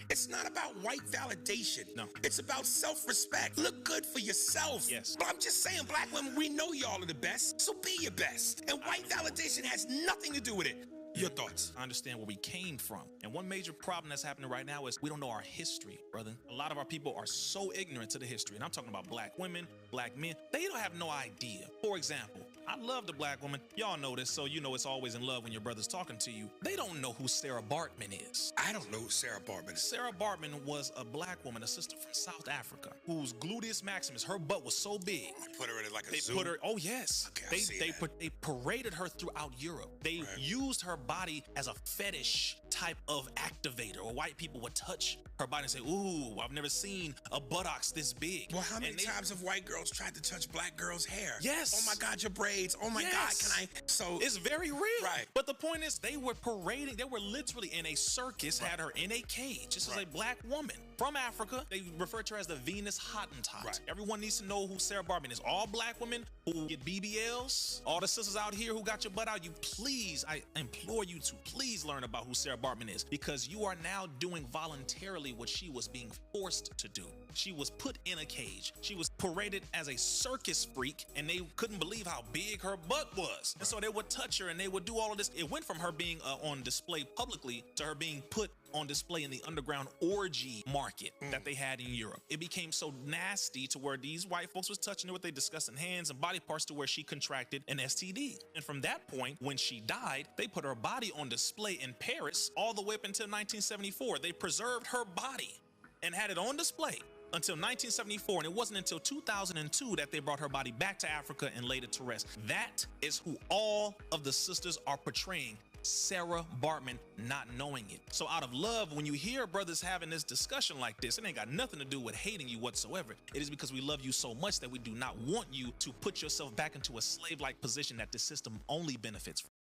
It's not about white validation. No. It's about self-respect. Look good for yourself. Yes. But I'm just saying, black women, we know y'all are the best, so be your best. And white validation has nothing to do with it. Your thoughts? I understand where we came from. And one major problem that's happening right now is we don't know our history, brother. A lot of our people are so ignorant to the history. And I'm talking about black women, black men. They don't have no idea. For example, I love the black woman. Y'all know this, so you know it's always in love when your brother's talking to you. They don't know who Sarah Baartman is. I don't know who Sarah Baartman is. Sarah Baartman was a black woman, a sister from South Africa, whose gluteus maximus, her butt was so big. They put her in like a They zoo. put her, oh yes. Okay, they paraded her throughout Europe. They used her body as a fetish type of activator, or white people would touch her body and say, ooh, I've never seen a buttocks this big. Well, how many times have white girls tried to touch black girls' hair? Yes. Oh my God, your braids. Oh my God, can I? So it's very real. Right. But the point is, they were parading, they were literally in a circus, had her in a cage. This is a black woman from Africa. They refer to her as the Venus Hottentot. Right. Everyone needs to know who Sarah Baartman is. All black women who get BBLs, all the sisters out here who got your butt out, you please, I implore you to please learn about who Sarah Baartman is, because you are now doing voluntarily what she was being forced to do. She was put in a cage. She was paraded as a circus freak, and they couldn't believe how big her butt was. And so they would touch her and they would do all of this. It went from her being on display publicly to her being put on display in the underground orgy market that they had in Europe. It became so nasty to where these white folks was touching her with their disgusting hands and body parts, to where she contracted an STD. And from that point, when she died, they put her body on display in Paris all the way up until 1974. They preserved her body and had it on display until 1974, and it wasn't until 2002 that they brought her body back to Africa and laid it to rest. That is who all of the sisters are portraying, Sarah Baartman, not knowing it. So out of love, when you hear brothers having this discussion like this, it ain't got nothing to do with hating you whatsoever. It is because we love you so much that we do not want you to put yourself back into a slave-like position that the system only benefits from.